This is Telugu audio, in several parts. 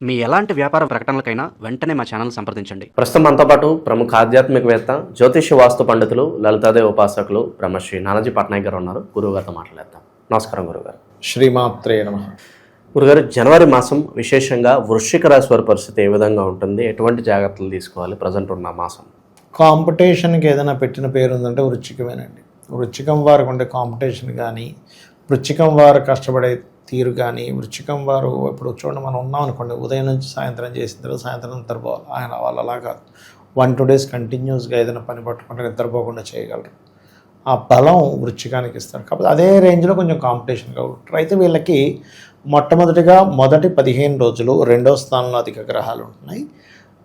మీ ఎలాంటి వ్యాపార ప్రకటనలకైనా వెంటనే మా ఛానల్ సంప్రదించండి. ప్రస్తుతం మనతో పాటు ప్రముఖ ఆధ్యాత్మికవేత్త, జ్యోతిష్య వాస్తు పండితులు, లలితాదేవి ఉపాసకులు బ్రహ్మశ్రీ నానాజీ పట్నాయక్ గారు ఉన్నారు. గురువుగారితో మాట్లాడేద్దాం. నమస్కారం గురుగారు. శ్రీమాత్రే నమః. గురుగారు, జనవరి మాసం విశేషంగా వృశ్చిక రాశి వారి పరిస్థితి ఏ విధంగా ఉంటుంది? ఎటువంటి జాగ్రత్తలు తీసుకోవాలి ప్రజెంట్ ఉన్న మాసం? కాంపిటీషన్కి ఏదైనా పెట్టిన పేరు ఉందంటే వృశ్చికమేనండి. వృశ్చికం వారికి ఉండే కాంపిటీషన్ కానీ, వృశ్చికం వారు కష్టపడే తీరు కానీ, వృశ్చికం వారు ఇప్పుడు చూడండి, మనం ఉన్నాం అనుకోండి, ఉదయం నుంచి సాయంత్రం చేసిన తర్వాత సాయంత్రం నిద్రపోవాలి. ఆయన వాళ్ళు అలా కాదు, 1-2 days కంటిన్యూస్గా ఏదైనా పని పట్టుకుంటే నిద్రపోకుండా చేయగలరు. ఆ బలం వృశ్చికానికి ఇస్తారు. కాకపోతే అదే రేంజ్లో కొంచెం కాంపిటీషన్గా ఉంటారు. అయితే వీళ్ళకి మొట్టమొదటిగా మొదటి 15 రోజులు 2వ స్థానంలో అధిక గ్రహాలు ఉంటున్నాయి.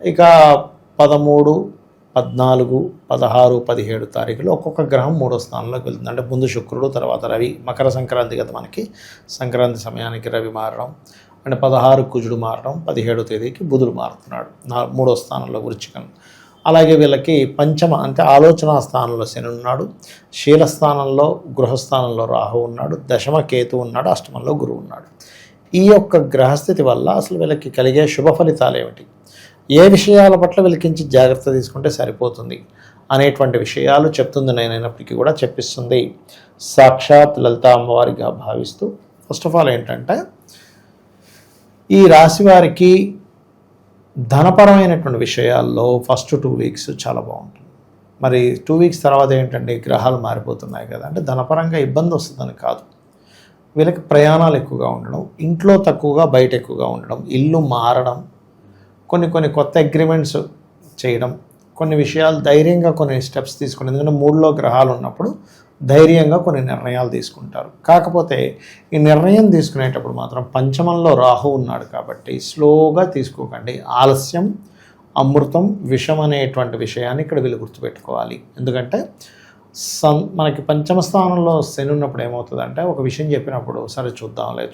ఇక 13, 14, 16, 17 తారీఖులు ఒక్కొక్క గ్రహం 3వ స్థానంలోకి వెళ్తుంది. అంటే ముందు శుక్రుడు, తర్వాత రవి. మకర సంక్రాంతి కదా మనకి, సంక్రాంతి సమయానికి రవి మారడం, అంటే 16 కుజుడు మారడం, 17వ తేదీకి బుధుడు మారుతున్నాడు 3వ స్థానంలో వృశ్చికం. అలాగే వీళ్ళకి పంచమ అంటే ఆలోచన స్థానంలో శని ఉన్నాడు, శీలస్థానంలో గృహస్థానంలో రాహు ఉన్నాడు, దశమ కేతు ఉన్నాడు, అష్టమంలో గురువు ఉన్నాడు. ఈ యొక్క గ్రహస్థితి వల్ల అసలు వీళ్ళకి కలిగే శుభ ఫలితాలు ఏమిటి, ఏ విషయాల పట్ల వీళ్ళకించి జాగ్రత్త తీసుకుంటే సరిపోతుంది అనేటువంటి విషయాలు చెప్తుంది. నేనైనప్పటికీ కూడా చెప్పిస్తుంది సాక్షాత్ లలిత అమ్మవారిగా భావిస్తూ. ఫస్ట్ ఆఫ్ ఆల్ ఏంటంటే, ఈ రాశి వారికి ధనపరమైనటువంటి విషయాల్లో ఫస్ట్ 2 weeks చాలా బాగుంటుంది. మరి 2 weeks తర్వాత ఏంటంటే గ్రహాలు మారిపోతున్నాయి కదా, అంటే ధనపరంగా ఇబ్బంది వస్తుందని కాదు, వీళ్ళకి ప్రయాణాలు ఎక్కువగా ఉండడం, ఇంట్లో తక్కువగా బయట ఎక్కువగా ఉండడం, ఇల్లు మారడం, కొన్ని కొత్త అగ్రిమెంట్స్ చేయడం, కొన్ని విషయాలు ధైర్యంగా కొన్ని స్టెప్స్ తీసుకుని, ఎందుకంటే 3లో గ్రహాలు ఉన్నప్పుడు ధైర్యంగా కొన్ని నిర్ణయాలు తీసుకుంటారు. కాకపోతే ఈ నిర్ణయం తీసుకునేటప్పుడు మాత్రం పంచమంలో రాహు ఉన్నాడు కాబట్టి స్లోగా తీసుకోకండి. ఆలస్యం అమృతం విషం అనేటువంటి విషయాన్ని ఇక్కడ వీళ్ళు గుర్తుపెట్టుకోవాలి. ఎందుకంటే మనకి పంచమ స్థానంలో శని ఉన్నప్పుడు ఏమవుతుందంటే, ఒక విషయం చెప్పినప్పుడు సరే చూద్దాంలే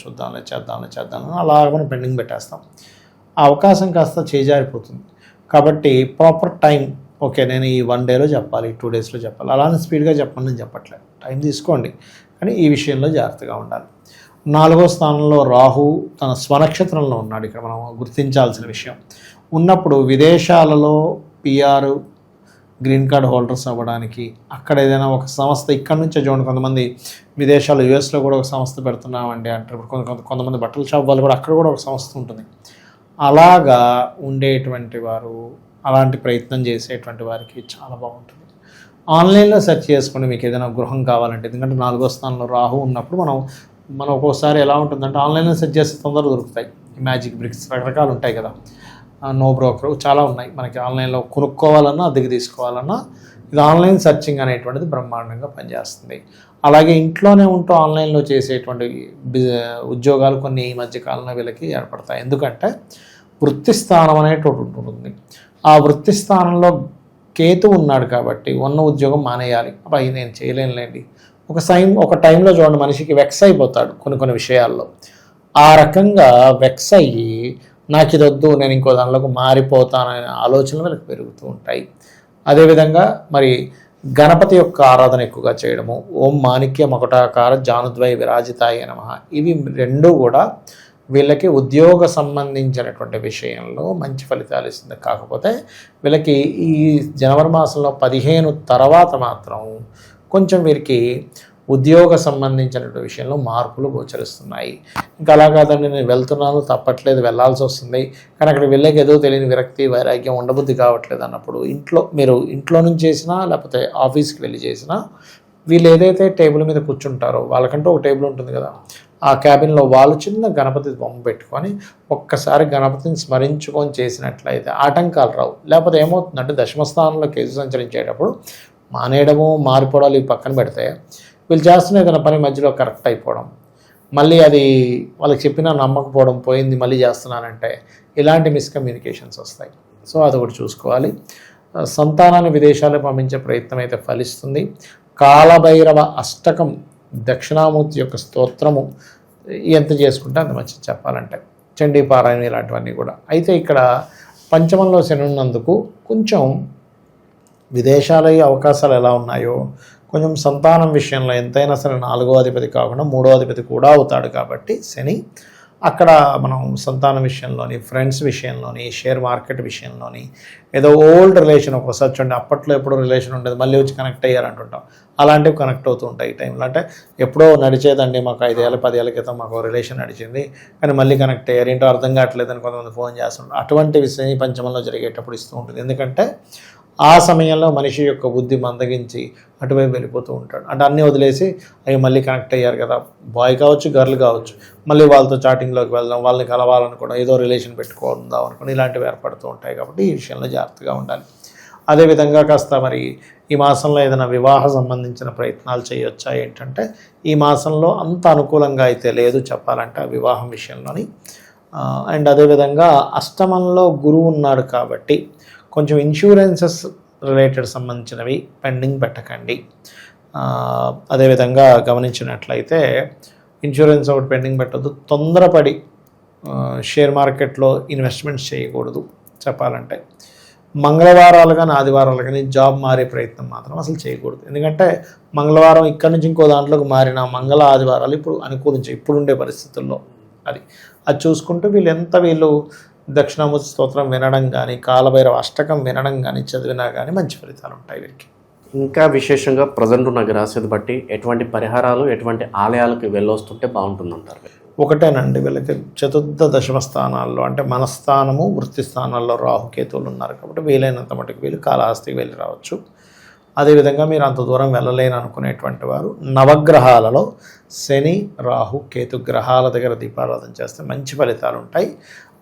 చేద్దాంలే అలాగ మనం పెండింగ్ పెట్టేస్తాం. ఆ అవకాశం కాస్త చేజారిపోతుంది. కాబట్టి ప్రాపర్ టైం, ఓకే నేను ఈ 1 dayలో చెప్పాలి, 2 daysలో చెప్పాలి, అలానే స్పీడ్గా చెప్పండి నేను చెప్పట్లేదు, టైం తీసుకోండి, కానీ ఈ విషయంలో జాగ్రత్తగా ఉండాలి. 4వ స్థానంలో రాహు తన స్వనక్షత్రంలో ఉన్నాడు. ఇక్కడ మనం గుర్తించాల్సిన విషయం, ఉన్నప్పుడు విదేశాలలో PR గ్రీన్ కార్డ్ హోల్డర్స్ అవ్వడానికి, అక్కడ ఏదైనా ఒక సంస్థ, ఇక్కడ నుంచే చూడండి, కొంతమంది విదేశాలు USలో కూడా ఒక సంస్థ పెడుతున్నామండి అంటారు. కొంతమంది బట్టల షాప్ వాళ్ళు కూడా అక్కడ కూడా ఒక సంస్థ ఉంటుంది. అలాగా ఉండేటువంటి వారు, అలాంటి ప్రయత్నం చేసేటువంటి వారికి చాలా బాగుంటుంది. ఆన్లైన్లో సెర్చ్ చేసుకోండి మీకు ఏదైనా గృహం కావాలంటే. ఎందుకంటే 4వ స్థానంలో రాహు ఉన్నప్పుడు మనం ఒక్కోసారి ఎలా ఉంటుందంటే, ఆన్లైన్లో సెర్చ్ చేస్తే తొందరగా దొరుకుతాయి. మ్యాజిక్ బ్రిక్స్ రకరకాలు ఉంటాయి కదా, నో బ్రోకర్ చాలా ఉన్నాయి. మనకి ఆన్లైన్లో కొనుక్కోవాలన్నా అద్దెకి తీసుకోవాలన్నా ఇది ఆన్లైన్ సెర్చింగ్ అనేటువంటిది బ్రహ్మాండంగా పనిచేస్తుంది. అలాగే ఇంట్లోనే ఉంటూ ఆన్లైన్లో చేసేటువంటి ఉద్యోగాలు కొన్ని ఈ మధ్యకాలంలో వీళ్ళకి ఏర్పడతాయి. ఎందుకంటే వృత్తి స్థానం అనేటువంటి ఉంటుంది. ఆ వృత్తి స్థానంలో కేతు ఉన్నాడు కాబట్టి ఉన్న ఉద్యోగం మానేయాలి, అబ్బాయి నేను చేయలేనులేండి. ఒక టైంలో చూడండి, మనిషికి వెక్స్ అయిపోతాడు కొన్ని విషయాల్లో. ఆ రకంగా వెక్స్ అయ్యి నాకు ఇది వద్దు, నేను ఇంకో దానిలోకి మారిపోతాననే ఆలోచనలు వీళ్ళకి పెరుగుతూ ఉంటాయి. అదేవిధంగా మరి గణపతి యొక్క ఆరాధన ఎక్కువగా చేయడము, ఓం మాణిక్య మకుటాకార జానుద్వయ విరాజితాయ నమః, ఇవి 2 కూడా వీళ్ళకి ఉద్యోగ సంబంధించినటువంటి విషయంలో మంచి ఫలితాలు ఇస్తుంది. కాకపోతే వీళ్ళకి ఈ జనవరి మాసంలో 15 తర్వాత మాత్రం కొంచెం వీరికి ఉద్యోగ సంబంధించినటువంటి విషయంలో మార్పులు గోచరిస్తున్నాయి. ఇంకా అలా కాదండి, నేను వెళ్తున్నాను తప్పట్లేదు, వెళ్ళాల్సి వస్తుంది, కానీ అక్కడ వెళ్ళాక ఏదో తెలియని విరక్తి వైరాగ్యం ఉండబుద్ధి కావట్లేదు అన్నప్పుడు మీరు ఇంట్లో నుంచి చేసినా లేకపోతే ఆఫీస్కి వెళ్ళి చేసినా, వీళ్ళు ఏదైతే టేబుల్ మీద కూర్చుంటారో వాళ్ళకంటూ ఒక టేబుల్ ఉంటుంది కదా, ఆ క్యాబిన్లో వాళ్ళు చిన్న గణపతి బొమ్మ పెట్టుకొని ఒక్కసారి గణపతిని స్మరించుకొని చేసినట్లయితే ఆటంకాలు రావు. లేకపోతే ఏమవుతుందంటే, దశమస్థానంలో కేతు సంచరించేటప్పుడు మానేయడము మారిపోవడాలు ఇవి పక్కన పెడితే, వీళ్ళు చేస్తున్న ఏదైనా పని మధ్యలో కరెక్ట్ అయిపోవడం, మళ్ళీ అది వాళ్ళకి చెప్పినా నమ్మకపోవడం, పోయింది మళ్ళీ చేస్తున్నానంటే, ఇలాంటి మిస్కమ్యూనికేషన్స్ వస్తాయి. సో అదొకటి చూసుకోవాలి. సంతానాన్ని విదేశాలకు పంపించే ప్రయత్నం అయితే ఫలిస్తుంది. కాలభైరవ అష్టకం, దక్షిణామూర్తి యొక్క స్తోత్రము ఎంత చేసుకుంటే అంత మంచిది చెప్పాలంటే, చండీ పారాయణ ఇలాంటివన్నీ కూడా. అయితే ఇక్కడ పంచమంలో శని ఉన్నందుకు కొంచెం విదేశాల అవకాశాలు ఎలా ఉన్నాయో, కొంచెం సంతానం విషయంలో ఎంతైనా సరే 4వ అధిపతి కాకుండా 3వ అధిపతి కూడా అవుతాడు కాబట్టి శని, అక్కడ మనం సంతానం విషయంలోని, ఫ్రెండ్స్ విషయంలోని, షేర్ మార్కెట్ విషయంలోని, ఏదో ఓల్డ్ రిలేషన్ ఒకసారి చూడండి, అప్పట్లో ఎప్పుడో రిలేషన్ ఉండేది, మళ్ళీ వచ్చి కనెక్ట్ అయ్యారంటుంటాం. అలాంటివి కనెక్ట్ అవుతూ ఉంటాయి ఈ టైంలో. అంటే ఎప్పుడో నడిచేదండి, మాకు 5 ఏళ్ళ 10 ఏళ్ళ క్రితం మాకు రిలేషన్ నడిచింది, కానీ మళ్ళీ కనెక్ట్ అయ్యారు, ఏంటో అర్థం కావట్లేదని కొంతమంది ఫోన్ చేస్తుంటారు. అటువంటివి శని పంచమంలో జరిగేటప్పుడు ఇస్తూ ఉంటుంది. ఎందుకంటే ఆ సమయంలో మనిషి యొక్క బుద్ధి మందగించి అటువైపు వెళ్ళిపోతూ ఉంటాడు. అంటే అన్నీ వదిలేసి అవి మళ్ళీ కనెక్ట్ అయ్యారు కదా, బాయ్ కావచ్చు గర్ల్ కావచ్చు, మళ్ళీ వాళ్ళతో చాటింగ్లోకి వెళ్దాం, వాళ్ళని కలవాలనుకోవడం, ఏదో రిలేషన్ పెట్టుకుందాం అనుకోవడం, ఇలాంటివి ఏర్పడుతూ ఉంటాయి. కాబట్టి ఈ విషయంలో జాగ్రత్తగా ఉండాలి. అదేవిధంగా కాస్త మరి ఈ మాసంలో ఏదైనా వివాహ సంబంధించిన ప్రయత్నాలు చేయొచ్చా ఏంటంటే, ఈ మాసంలో అంత అనుకూలంగా అయితే లేదు చెప్పాలంటే ఆ వివాహం విషయంలోని. అండ్ అదేవిధంగా అష్టమంలో గురువు ఉన్నాడు కాబట్టి కొంచెం ఇన్సూరెన్సెస్ రిలేటెడ్ సంబంధించినవి పెండింగ్ పెట్టకండి. అదేవిధంగా గమనించినట్లయితే ఇన్సూరెన్స్ ఒకటి పెండింగ్ పెట్టద్దు. తొందరపడి షేర్ మార్కెట్లో ఇన్వెస్ట్మెంట్స్ చేయకూడదు చెప్పాలంటే. మంగళవారాలు కానీ ఆదివారాలు కానీ జాబ్ మారే ప్రయత్నం మాత్రం అసలు చేయకూడదు. ఎందుకంటే మంగళవారం ఇక్కడి నుంచి ఇంకో దాంట్లోకి మారిన మంగళ ఆదివారాలు ఇప్పుడు అనుకూలించే ఇప్పుడుండే పరిస్థితుల్లో అది చూసుకుంటూ వీళ్ళు దక్షిణామూర్తి స్తోత్రం వినడం కానీ, కాలభైరవ అష్టకం వినడం కానీ చదివినా కానీ మంచి ఫలితాలు ఉంటాయి వీరికి. ఇంకా విశేషంగా ప్రజెంట్ ఉన్న గ్రహస్థితి బట్టి ఎటువంటి పరిహారాలు, ఎటువంటి ఆలయాలకు వెళ్ళొస్తుంటే బాగుంటుందంటారు? ఒకటేనండి, వీళ్ళకి చతుర్థ దశమ స్థానాల్లో అంటే మనస్థానము, వృత్తి స్థానాల్లో రాహుకేతువులు ఉన్నారు కాబట్టి వీలైనంత మటుకు వీళ్ళు కాళహస్తికి వెళ్ళి రావచ్చు. అదేవిధంగా మీరు అంత దూరం వెళ్ళలేని అనుకునేటువంటి వారు నవగ్రహాలలో శని, రాహు, కేతు గ్రహాల దగ్గర దీపారాధన చేస్తే మంచి ఫలితాలు ఉంటాయి.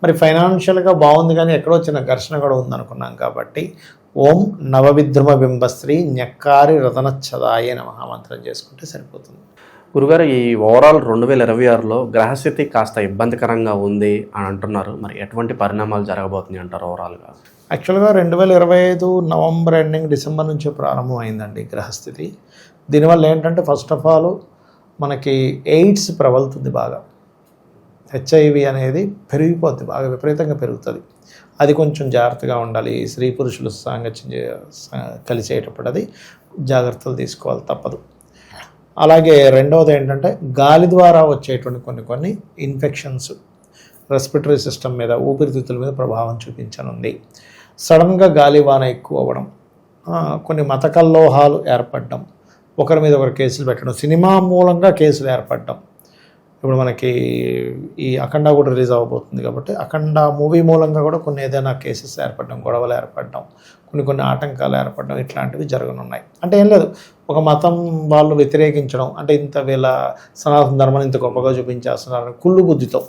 మరి ఫైనాన్షియల్గా బాగుంది కానీ ఎక్కడో చిన్న ఘర్షణ కూడా ఉందనుకున్నాం కాబట్టి ఓం నవవిద్రుమ బింబశ్రీ న్యక్కారి రతనచ్చదాయ నమః మంత్రం చేసుకుంటే సరిపోతుంది. గురుగారు, ఈ ఓవరాల్ 2026లో గ్రహస్థితి కాస్త ఇబ్బందికరంగా ఉంది అని అంటున్నారు. మరి ఎటువంటి పరిణామాలు జరగబోతున్నాయి అంటారు ఓవరాల్గా? యాక్చువల్గా 2025 నవంబర్ ఎండింగ్ డిసెంబర్ నుంచి ప్రారంభమైందండి గ్రహస్థితి. దీనివల్ల ఏంటంటే ఫస్ట్ ఆఫ్ ఆల్ మనకి ఎయిడ్స్ ప్రబలుతుంది బాగా, హెచ్ఐవి అనేది పెరిగిపోద్ది, బాగా విపరీతంగా పెరుగుతుంది. అది కొంచెం జాగ్రత్తగా ఉండాలి. స్త్రీ పురుషులు సాంగత్యం కలిసేటప్పుడు అది జాగ్రత్తలు తీసుకోవాలి, తప్పదు. అలాగే రెండవది ఏంటంటే గాలి ద్వారా వచ్చేటువంటి కొన్ని ఇన్ఫెక్షన్స్ రెస్పిటరీ సిస్టమ్ మీద, ఊపిరితిత్తుల మీద ప్రభావం చూపించనుంది. సడన్గా గాలివాన ఎక్కువ అవ్వడం, కొన్ని మత కల్లోహాలు ఏర్పడడం, ఒకరి మీద ఒకరు కేసులు పెట్టడం, సినిమా మూలంగా కేసులు ఏర్పడడం. ఇప్పుడు మనకి ఈ అఖండ కూడా రిలీజ్ అవ్వబోతుంది కాబట్టి అఖండ మూవీ మూలంగా కూడా కొన్ని ఏదైనా కేసెస్ ఏర్పడడం, గొడవలు ఏర్పడడం, కొన్ని ఆటంకాలు ఏర్పడడం, ఇట్లాంటివి జరగనున్నాయి. అంటే ఏం లేదు, ఒక మతం వాళ్ళు వ్యతిరేకించడం, అంటే ఇంత వీళ్ళ సనాతన ధర్మాన్ని ఇంత గొప్పగా చూపించేస్తున్నారు కుళ్ళు బుద్ధితో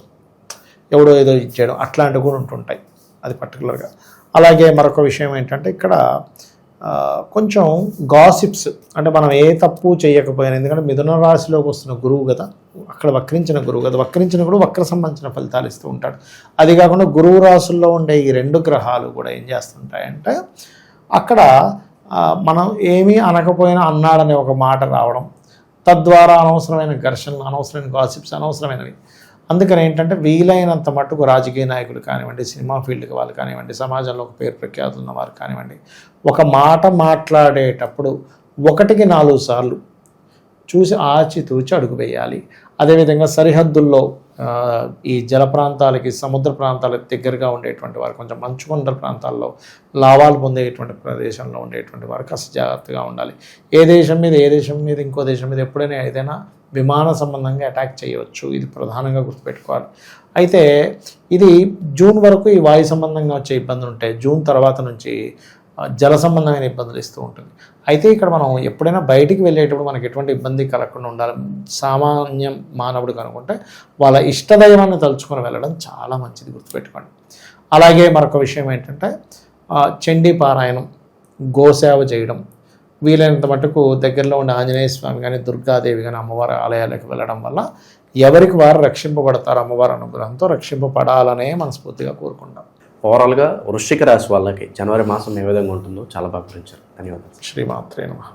ఎవడో ఏదో ఇచ్చేయడం, అట్లాంటివి కూడా ఉంటుంటాయి. అది పర్టికులర్గా. అలాగే మరొక విషయం ఏంటంటే ఇక్కడ కొంచెం గాసిప్స్, అంటే మనం ఏ తప్పు చేయకపోయినా, ఎందుకంటే మిథున రాశిలోకి వస్తున్న గురువు కదా, అక్కడ వక్రించిన గురువు కదా, వక్రించిన కూడా వక్ర సంబంధించిన ఫలితాలు ఇస్తూ ఉంటాడు. అది కాకుండా గురువు రాశుల్లో ఉండే ఈ 2 గ్రహాలు కూడా ఏం చేస్తుంటాయంటే అక్కడ మనం ఏమీ అనకపోయినా అన్నాడనే ఒక మాట రావడం, తద్వారా అనవసరమైన ఘర్షణలు, అనవసరమైన గాసిప్స్, అనవసరమైనవి. అందుకని ఏంటంటే వీలైనంత మట్టుకు రాజకీయ నాయకులు కానివ్వండి, సినిమా ఫీల్డ్కి వాళ్ళు కానివ్వండి, సమాజంలో ఒక పేరు ప్రఖ్యాతులు ఉన్న వారు కానివ్వండి, ఒక మాట మాట్లాడేటప్పుడు 1కి 4 సార్లు చూసి ఆచితూచి అడుగు వేయాలి. అదేవిధంగా సరిహద్దుల్లో ఈ జల ప్రాంతాలకి, సముద్ర ప్రాంతాలకు దగ్గరగా ఉండేటువంటి వారు, కొంచెం మంచుకొండ ప్రాంతాల్లో లాభాలు పొందేటువంటి ప్రదేశంలో ఉండేటువంటి వారు కాస్త జాగ్రత్తగా ఉండాలి. ఏ దేశం మీద ఇంకో దేశం మీద ఎప్పుడైనా ఏదైనా విమాన సంబంధంగా అటాక్ చేయవచ్చు, ఇది ప్రధానంగా గుర్తుపెట్టుకోవాలి. అయితే ఇది జూన్ వరకు ఈ వాయు సంబంధంగా వచ్చే ఇబ్బందులు ఉంటాయి. జూన్ తర్వాత నుంచి జల సంబంధమైన ఇబ్బందులు ఇస్తూ ఉంటుంది. అయితే ఇక్కడ మనం ఎప్పుడైనా బయటికి వెళ్ళేటప్పుడు మనకి ఎటువంటి ఇబ్బంది కలగకుండా ఉండాలి. సామాన్యం మానవుడు కనుకుంటే వాళ్ళ ఇష్టదైవాన్ని తలుచుకొని వెళ్ళడం చాలా మంచిది, గుర్తుపెట్టుకోండి. అలాగే మరొక విషయం ఏంటంటే చండీ పారాయణం, గోసేవ చేయడం, వీలైనంత మటుకు దగ్గరలో ఉన్న ఆంజనేయ స్వామి కానీ, దుర్గాదేవి కానీ అమ్మవారి ఆలయాలకు వెళ్ళడం వల్ల ఎవరికి వారు రక్షింపబడతారు, అమ్మవారి అనుగ్రహంతో రక్షింపబడాలనే మనస్ఫూర్తిగా కోరుకుంటాం. ఓవరాల్గా వృశ్చిక రాశి వాళ్ళకి జనవరి మాసం ఏ విధంగా ఉంటుందో చాలా బాగా వివరించారు. ధన్యవాదాలు. శ్రీమాత్రే నమః.